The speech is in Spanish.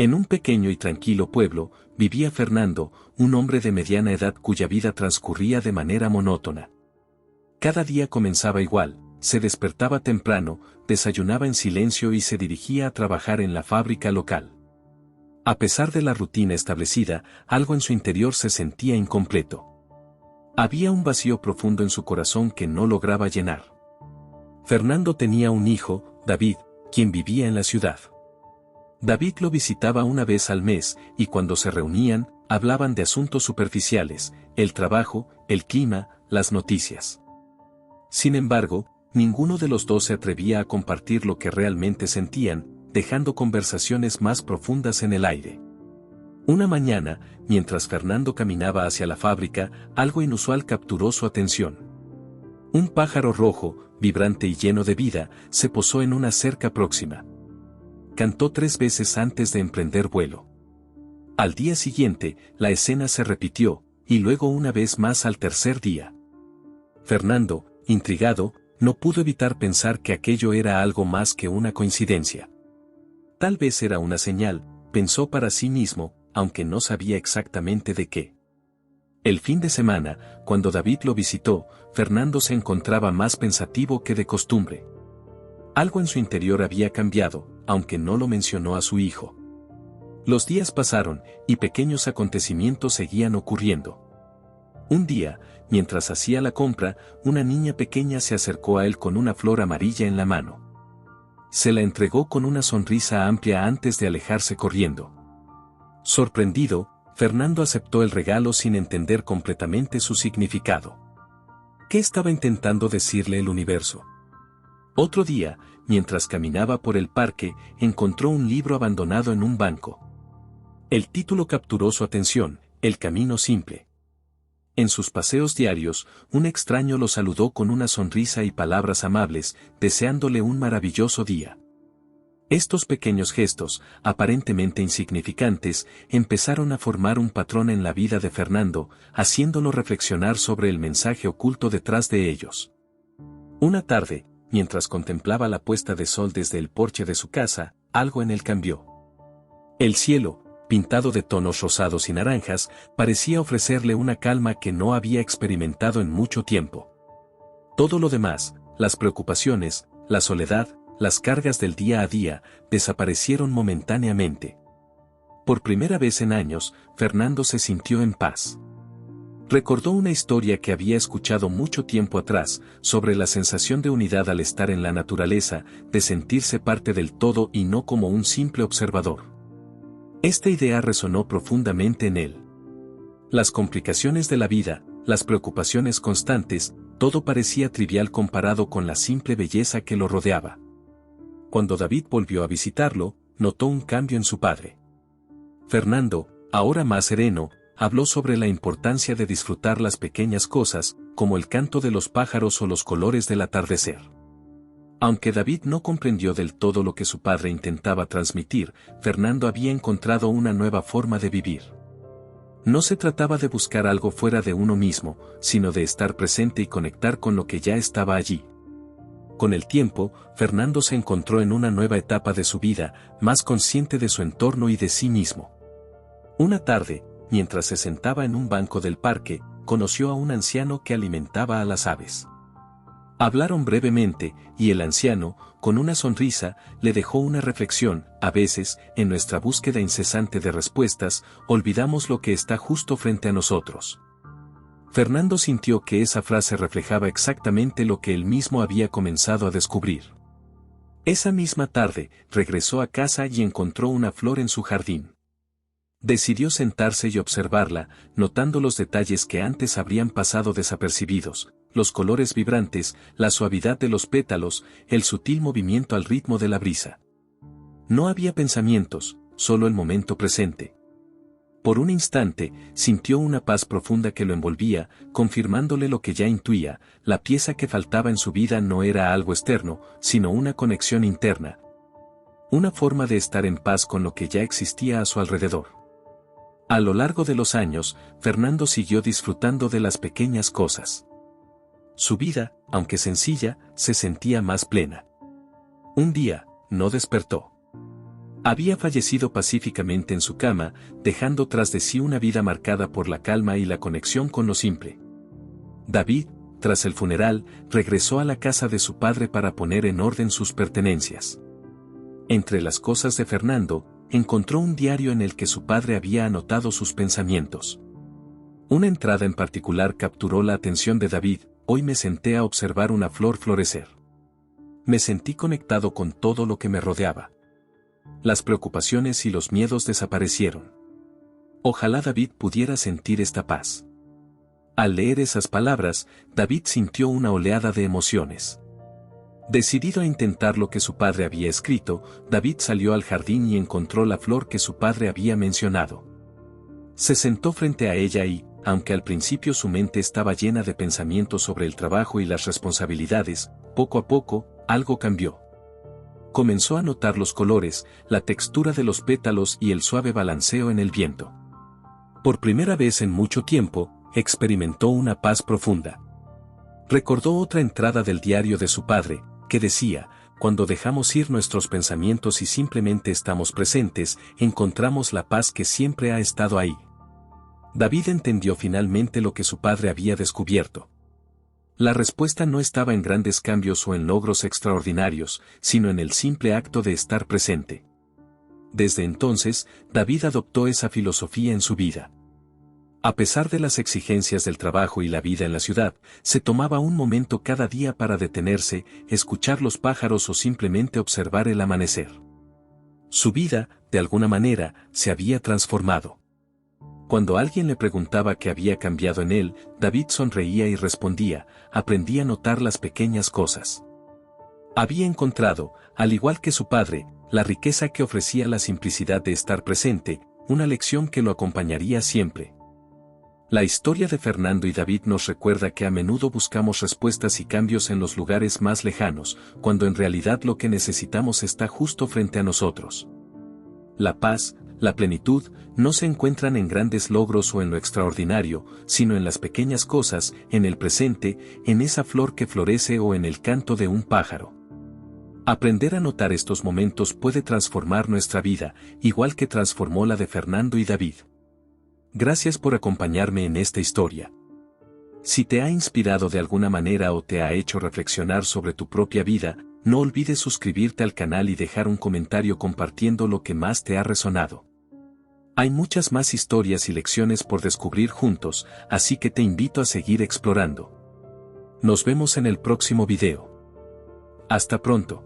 En un pequeño y tranquilo pueblo, vivía Fernando, un hombre de mediana edad cuya vida transcurría de manera monótona. Cada día comenzaba igual, se despertaba temprano, desayunaba en silencio y se dirigía a trabajar en la fábrica local. A pesar de la rutina establecida, algo en su interior se sentía incompleto. Había un vacío profundo en su corazón que no lograba llenar. Fernando tenía un hijo, David, quien vivía en la ciudad. David lo visitaba una vez al mes, y cuando se reunían, hablaban de asuntos superficiales, el trabajo, el clima, las noticias. Sin embargo, ninguno de los dos se atrevía a compartir lo que realmente sentían, dejando conversaciones más profundas en el aire. Una mañana, mientras Fernando caminaba hacia la fábrica, algo inusual capturó su atención. Un pájaro rojo, vibrante y lleno de vida, se posó en una cerca próxima. Cantó 3 veces antes de emprender vuelo. Al día siguiente, la escena se repitió, y luego una vez más al tercer día. Fernando, intrigado, no pudo evitar pensar que aquello era algo más que una coincidencia. Tal vez era una señal, pensó para sí mismo, aunque no sabía exactamente de qué. El fin de semana, cuando David lo visitó, Fernando se encontraba más pensativo que de costumbre. Algo en su interior había cambiado, aunque no lo mencionó a su hijo. Los días pasaron, y pequeños acontecimientos seguían ocurriendo. Un día, mientras hacía la compra, una niña pequeña se acercó a él con una flor amarilla en la mano. Se la entregó con una sonrisa amplia antes de alejarse corriendo. Sorprendido, Fernando aceptó el regalo sin entender completamente su significado. ¿Qué estaba intentando decirle el universo? Otro día, mientras caminaba por el parque, encontró un libro abandonado en un banco. El título capturó su atención, El camino simple. En sus paseos diarios, un extraño lo saludó con una sonrisa y palabras amables, deseándole un maravilloso día. Estos pequeños gestos, aparentemente insignificantes, empezaron a formar un patrón en la vida de Fernando, haciéndolo reflexionar sobre el mensaje oculto detrás de ellos. Una tarde, mientras contemplaba la puesta de sol desde el porche de su casa, algo en él cambió. El cielo, pintado de tonos rosados y naranjas, parecía ofrecerle una calma que no había experimentado en mucho tiempo. Todo lo demás, las preocupaciones, la soledad, las cargas del día a día, desaparecieron momentáneamente. Por primera vez en años, Fernando se sintió en paz. Recordó una historia que había escuchado mucho tiempo atrás, sobre la sensación de unidad al estar en la naturaleza, de sentirse parte del todo y no como un simple observador. Esta idea resonó profundamente en él. Las complicaciones de la vida, las preocupaciones constantes, todo parecía trivial comparado con la simple belleza que lo rodeaba. Cuando David volvió a visitarlo, notó un cambio en su padre. Fernando, ahora más sereno, habló sobre la importancia de disfrutar las pequeñas cosas, como el canto de los pájaros o los colores del atardecer. Aunque David no comprendió del todo lo que su padre intentaba transmitir, Fernando había encontrado una nueva forma de vivir. No se trataba de buscar algo fuera de uno mismo, sino de estar presente y conectar con lo que ya estaba allí. Con el tiempo, Fernando se encontró en una nueva etapa de su vida, más consciente de su entorno y de sí mismo. Una tarde, mientras se sentaba en un banco del parque, conoció a un anciano que alimentaba a las aves. Hablaron brevemente, y el anciano, con una sonrisa, le dejó una reflexión: a veces, en nuestra búsqueda incesante de respuestas, olvidamos lo que está justo frente a nosotros. Fernando sintió que esa frase reflejaba exactamente lo que él mismo había comenzado a descubrir. Esa misma tarde, regresó a casa y encontró una flor en su jardín. Decidió sentarse y observarla, notando los detalles que antes habrían pasado desapercibidos, los colores vibrantes, la suavidad de los pétalos, el sutil movimiento al ritmo de la brisa. No había pensamientos, solo el momento presente. Por un instante, sintió una paz profunda que lo envolvía, confirmándole lo que ya intuía: la pieza que faltaba en su vida no era algo externo, sino una conexión interna. Una forma de estar en paz con lo que ya existía a su alrededor. A lo largo de los años, Fernando siguió disfrutando de las pequeñas cosas. Su vida, aunque sencilla, se sentía más plena. Un día, no despertó. Había fallecido pacíficamente en su cama, dejando tras de sí una vida marcada por la calma y la conexión con lo simple. David, tras el funeral, regresó a la casa de su padre para poner en orden sus pertenencias. Entre las cosas de Fernando, encontró un diario en el que su padre había anotado sus pensamientos. Una entrada en particular capturó la atención de David: hoy me senté a observar una flor florecer. Me sentí conectado con todo lo que me rodeaba. Las preocupaciones y los miedos desaparecieron. Ojalá David pudiera sentir esta paz. Al leer esas palabras, David sintió una oleada de emociones. Decidido a intentar lo que su padre había escrito, David salió al jardín y encontró la flor que su padre había mencionado. Se sentó frente a ella y, aunque al principio su mente estaba llena de pensamientos sobre el trabajo y las responsabilidades, poco a poco, algo cambió. Comenzó a notar los colores, la textura de los pétalos y el suave balanceo en el viento. Por primera vez en mucho tiempo, experimentó una paz profunda. Recordó otra entrada del diario de su padre, que decía: cuando dejamos ir nuestros pensamientos y simplemente estamos presentes, encontramos la paz que siempre ha estado ahí. David entendió finalmente lo que su padre había descubierto. La respuesta no estaba en grandes cambios o en logros extraordinarios, sino en el simple acto de estar presente. Desde entonces, David adoptó esa filosofía en su vida. A pesar de las exigencias del trabajo y la vida en la ciudad, se tomaba un momento cada día para detenerse, escuchar los pájaros o simplemente observar el amanecer. Su vida, de alguna manera, se había transformado. Cuando alguien le preguntaba qué había cambiado en él, David sonreía y respondía: aprendí a notar las pequeñas cosas. Había encontrado, al igual que su padre, la riqueza que ofrecía la simplicidad de estar presente, una lección que lo acompañaría siempre. La historia de Fernando y David nos recuerda que a menudo buscamos respuestas y cambios en los lugares más lejanos, cuando en realidad lo que necesitamos está justo frente a nosotros. La paz, la plenitud, no se encuentran en grandes logros o en lo extraordinario, sino en las pequeñas cosas, en el presente, en esa flor que florece o en el canto de un pájaro. Aprender a notar estos momentos puede transformar nuestra vida, igual que transformó la de Fernando y David. Gracias por acompañarme en esta historia. Si te ha inspirado de alguna manera o te ha hecho reflexionar sobre tu propia vida, no olvides suscribirte al canal y dejar un comentario compartiendo lo que más te ha resonado. Hay muchas más historias y lecciones por descubrir juntos, así que te invito a seguir explorando. Nos vemos en el próximo video. Hasta pronto.